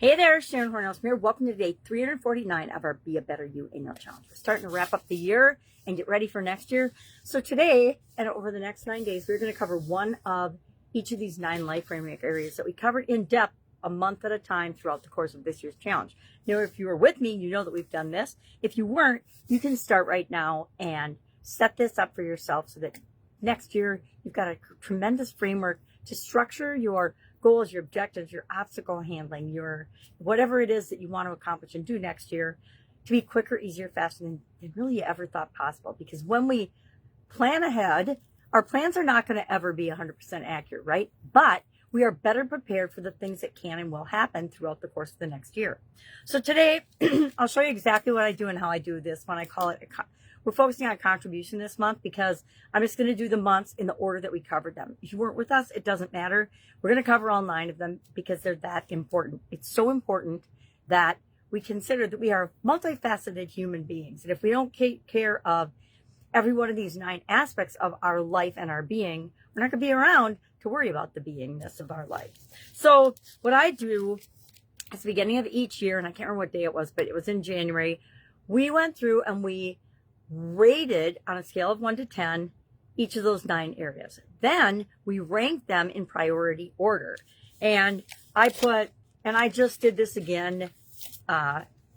Hey there, Sharon Horne-Ellstrom here. Welcome to day 349 of our Be a Better You Annual Challenge. We're starting to wrap up the year and get ready for next year. So today, and over the next 9 days, we're going to cover one of each of these 9 life framework areas that we covered in depth a month at a time throughout the course of this year's challenge. Now, if you were with me, you know that we've done this. If you weren't, you can start right now and set this up for yourself so that next year you've got a tremendous framework to structure your goals, your objectives, your obstacle handling, your whatever it is that you want to accomplish and do next year to be quicker, easier, faster than really you ever thought possible. Because when we plan ahead, our plans are not going to ever be 100% accurate, right? But we are better prepared for the things that can and will happen throughout the course of the next year. So today, I'll show you exactly what I do and how I do this when I call it we're focusing on contribution this month because I'm just going to do the months in the order that we covered them. If you weren't with us, it doesn't matter. We're going to cover all 9 of them because they're that important. It's so important that we consider that we are multifaceted human beings. And if we don't take care of every one of these 9 aspects of our life and our being, we're not going to be around to worry about the beingness of our life. So what I do at the beginning of each year, and I can't remember what day it was, but it was in January, we went through and we rated on a scale of 1 to 10 each of those 9 areas. Then we ranked them in priority order. And I just did this again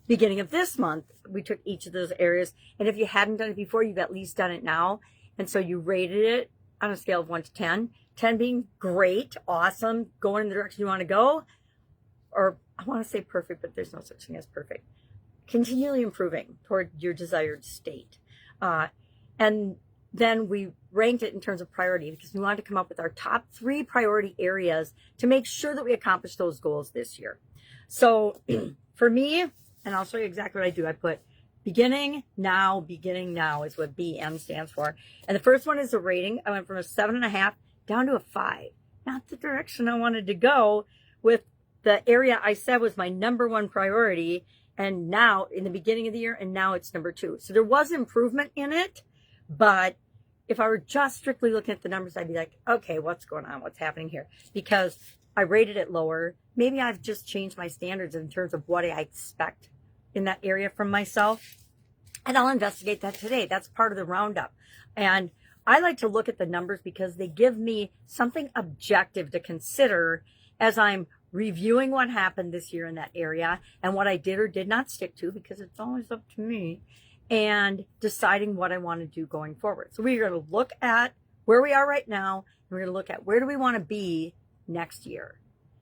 beginning of this month. We took each of those areas. And if you hadn't done it before, you've at least done it now. And so you rated it on a scale of 1 to 10. 10 being great, awesome, going in the direction you want to go. Or I want to say perfect, but there's no such thing as perfect. Continually improving toward your desired state. And then we ranked it in terms of priority because we wanted to come up with our top 3 priority areas to make sure that we accomplish those goals this year. So for me, and I'll show you exactly what I do. I put beginning now is what BM stands for. And the first one is a rating. I went from a 7.5 down to a 5. Not the direction I wanted to go with the area I said was my number 1 priority. And now in the beginning of the year, and now it's number 2. So there was improvement in it, but if I were just strictly looking at the numbers, I'd be like, okay, what's going on? What's happening here? Because I rated it lower. Maybe I've just changed my standards in terms of what I expect in that area from myself. And I'll investigate that today. That's part of the roundup. And I like to look at the numbers because they give me something objective to consider as I'm reviewing what happened this year in that area and what I did or did not stick to, because it's always up to me, and deciding what I want to do going forward. So we're going to look at where we are right now, and we're going to look at where do we want to be next year,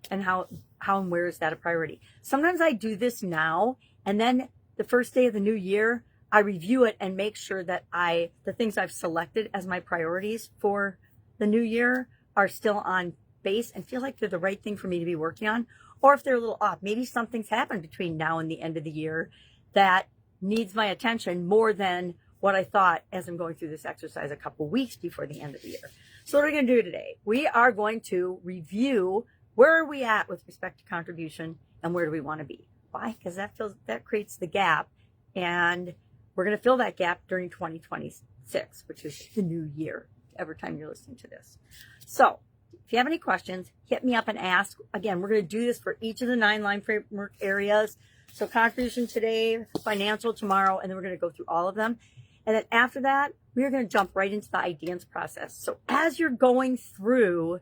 and how and where is that a priority. Sometimes I do this now, and then the first day of the new year, I review it and make sure that the things I've selected as my priorities for the new year are still on base and feel like they're the right thing for me to be working on, or if they're a little off. Maybe something's happened between now and the end of the year that needs my attention more than what I thought as I'm going through this exercise a couple weeks before the end of the year. So what are we going to do today? We are going to review where are we at with respect to contribution and where do we want to be. Why? Because that creates the gap, and we're going to fill that gap during 2026, which is the new year, every time you're listening to this. So if you have any questions, hit me up and ask. Again, we're going to do this for each of the 9 line framework areas. So contribution today, financial tomorrow, and then we're going to go through all of them. And then after that, we're going to jump right into the ideas process. So as you're going through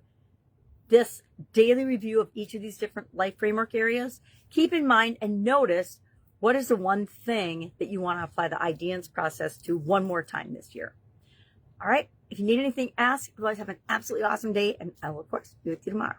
this daily review of each of these different life framework areas, keep in mind and notice what is the one thing that you want to apply the ideas process to one more time this year. All right. If you need anything, ask. Otherwise, have an absolutely awesome day, and I will, of course, be with you tomorrow.